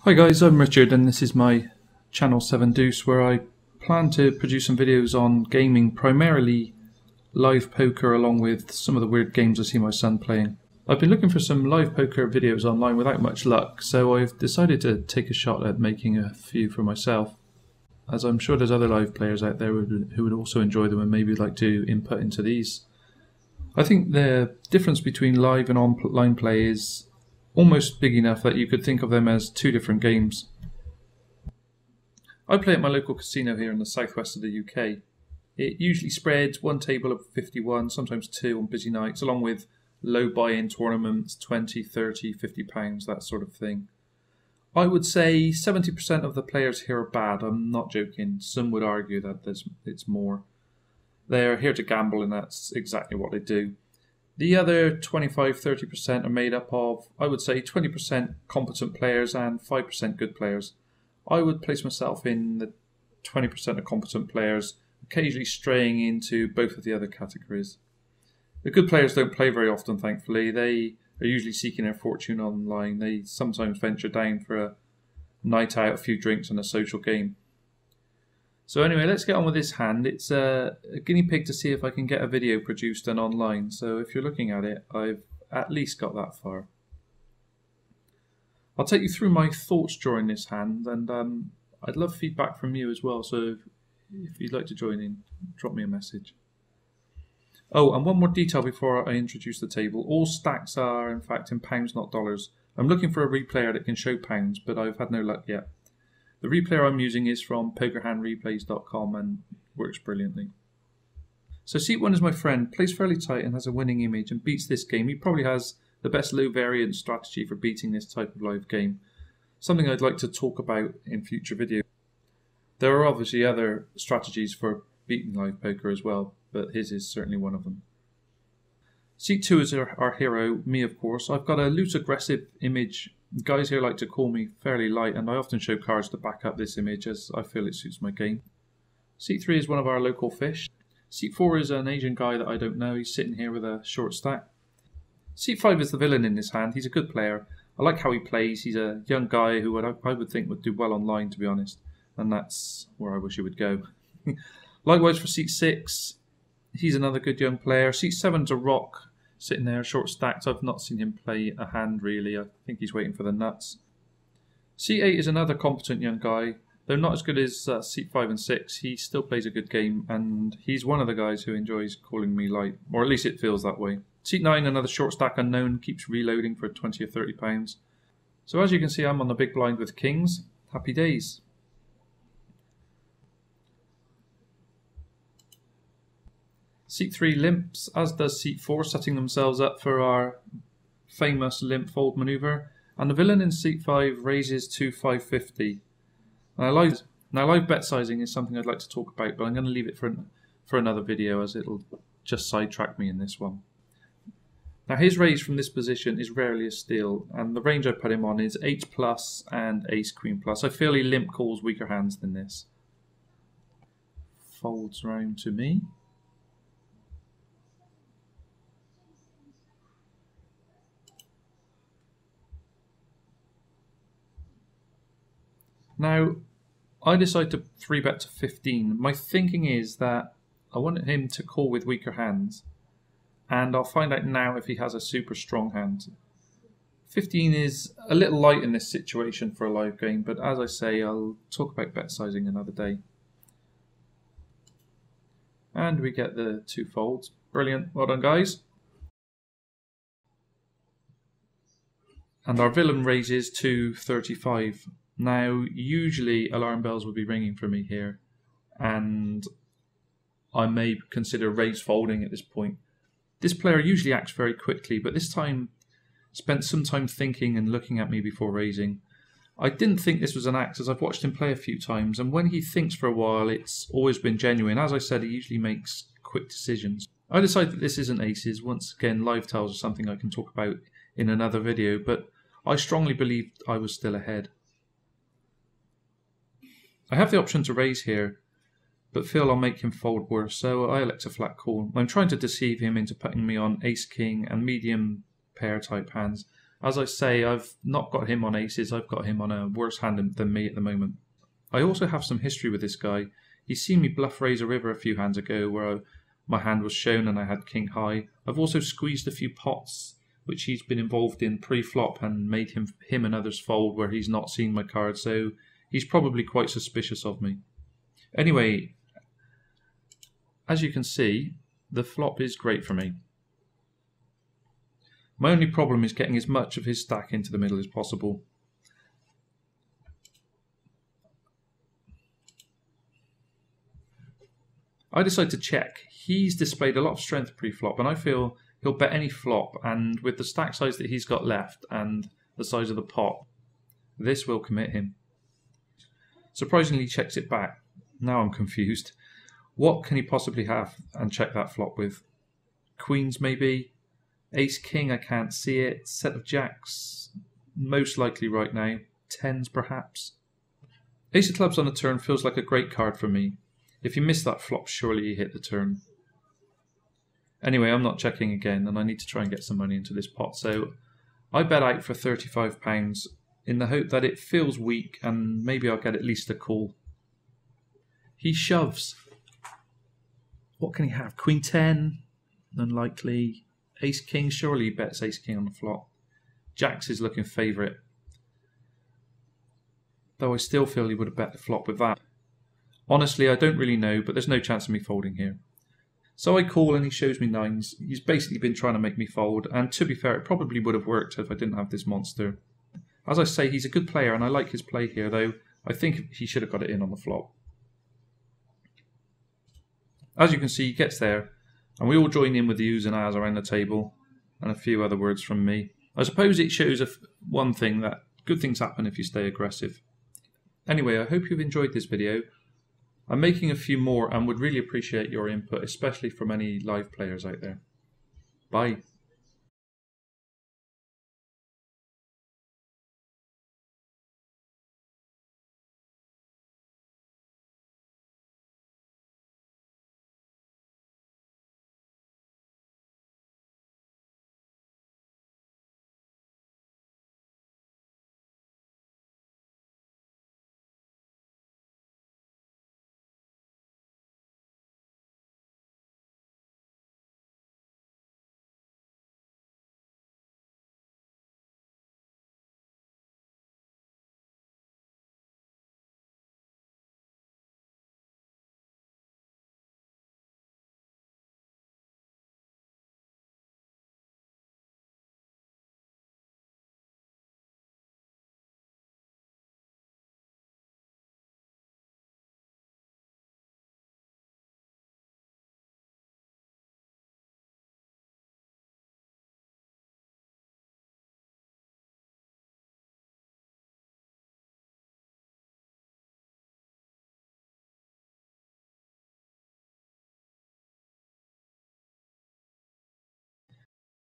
Hi guys, I'm Richard and this is my channel 7 Deuce, where I plan to produce some videos on gaming, primarily live poker, along with some of the weird games I see my son playing. I've been looking for some live poker videos online without much luck, so I've decided to take a shot at making a few for myself, as I'm sure there's other live players out there who would also enjoy them and maybe like to input into these. I think the difference between live and online play is almost big enough that you could think of them as two different games. I play at my local casino here in the southwest of the UK. It usually spreads one table of 51, sometimes two on busy nights, along with low buy-in tournaments, 20, 30, 50 pounds, that sort of thing. I would say 70% of the players here are bad. I'm not joking. Some would argue that it's more. They're here to gamble and that's exactly what they do. The other 25-30% are made up of, I would say, 20% competent players and 5% good players. I would place myself in the 20% of competent players, occasionally straying into both of the other categories. The good players don't play very often, thankfully. They are usually seeking their fortune online. They sometimes venture down for a night out, a few drinks and a social game. So anyway, let's get on with this hand. It's a guinea pig to see if I can get a video produced and online. So if you're looking at it, I've at least got that far. I'll take you through my thoughts during this hand, and I'd love feedback from you as well. So if you'd like to join in, drop me a message. Oh, and one more detail before I introduce the table. All stacks are in fact in pounds, not dollars. I'm looking for a replayer that can show pounds, but I've had no luck yet. The replayer I'm using is from pokerhandreplays.com and works brilliantly. So seat 1 is my friend, plays fairly tight and has a winning image and beats this game. He probably has the best low variance strategy for beating this type of live game, something I'd like to talk about in future videos. There are obviously other strategies for beating live poker as well, but his is certainly one of them. Seat 2 is our hero, me of course. I've got a loose aggressive image. Guys here like to call me fairly light, and I often show cards to back up this image as I feel it suits my game. Seat 3 is one of our local fish. Seat 4 is an Asian guy that I don't know. He's sitting here with a short stack. Seat 5 is the villain in this hand. He's a good player. I like how he plays. He's a young guy who I would think would do well online, to be honest, and that's where I wish he would go. Likewise for seat 6, he's another good young player. Seat 7's a rock, sitting there, short stacked. I've not seen him play a hand really. I think he's waiting for the nuts. Seat 8 is another competent young guy. Though not as good as seat 5 and 6, he still plays a good game, and he's one of the guys who enjoys calling me light, or at least it feels that way. Seat 9, another short stack unknown, keeps reloading for 20 or 30 pounds. So as you can see, I'm on the big blind with kings. Happy days. Seat 3 limps, as does seat 4, setting themselves up for our famous limp fold manoeuvre. And the villain in seat 5 raises to 550. Now live bet sizing is something I'd like to talk about, but I'm going to leave it for another video, as it'll just sidetrack me in this one. Now his raise from this position is rarely a steal, and the range I put him on is 8 plus and ace queen plus. I feel he limp calls weaker hands than this. Folds round to me. Now, I decide to 3-bet to 15. My thinking is that I want him to call with weaker hands, and I'll find out now if he has a super strong hand. 15 is a little light in this situation for a live game, but as I say, I'll talk about bet sizing another day. And we get the 2 folds. Brilliant. Well done, guys. And our villain raises to 35. Now, usually alarm bells would be ringing for me here, and I may consider raise folding at this point. This player usually acts very quickly, but this time spent some time thinking and looking at me before raising. I didn't think this was an act, as I've watched him play a few times, and when he thinks for a while, it's always been genuine. As I said, he usually makes quick decisions. I decide that this isn't aces. Once again, live tells are something I can talk about in another video, but I strongly believed I was still ahead. I have the option to raise here, but feel I'll make him fold worse, so I elect a flat call. I'm trying to deceive him into putting me on ace king and medium pair type hands, As I say, I've not got him on aces, I've got him on a worse hand than me at the moment. I also have some history with this guy. He's seen me bluff raise a river a few hands ago where my hand was shown and I had king high. I've also squeezed a few pots which he's been involved in pre-flop and made him and others fold where he's not seen my card, so he's probably quite suspicious of me. Anyway, as you can see, the flop is great for me. My only problem is getting as much of his stack into the middle as possible. I decide to check. He's displayed a lot of strength pre-flop, and I feel he'll bet any flop, and with the stack size that he's got left and the size of the pot, this will commit him. Surprisingly, he checks it back. Now I'm confused. What can he possibly have and check that flop with? Queens maybe? Ace king, I can't see it. Set of jacks, most likely right now. Tens perhaps. Ace of clubs on the turn feels like a great card for me. If you miss that flop, surely you hit the turn. Anyway, I'm not checking again, and I need to try and get some money into this pot, so I bet out for £35 in the hope that it feels weak and maybe I'll get at least a call. He shoves. What can he have? Queen 10? Unlikely. Ace king, surely he bets ace king on the flop. Jacks is looking favourite. Though I still feel he would have bet the flop with that. Honestly, I don't really know, but there's no chance of me folding here. So I call and he shows me nines. He's basically been trying to make me fold, and to be fair, it probably would have worked if I didn't have this monster. As I say, he's a good player and I like his play here, though I think he should have got it in on the flop. As you can see, he gets there, and we all join in with the oohs and ahs around the table, and a few other words from me. I suppose it shows one thing, that good things happen if you stay aggressive. Anyway, I hope you've enjoyed this video. I'm making a few more and would really appreciate your input, especially from any live players out there. Bye.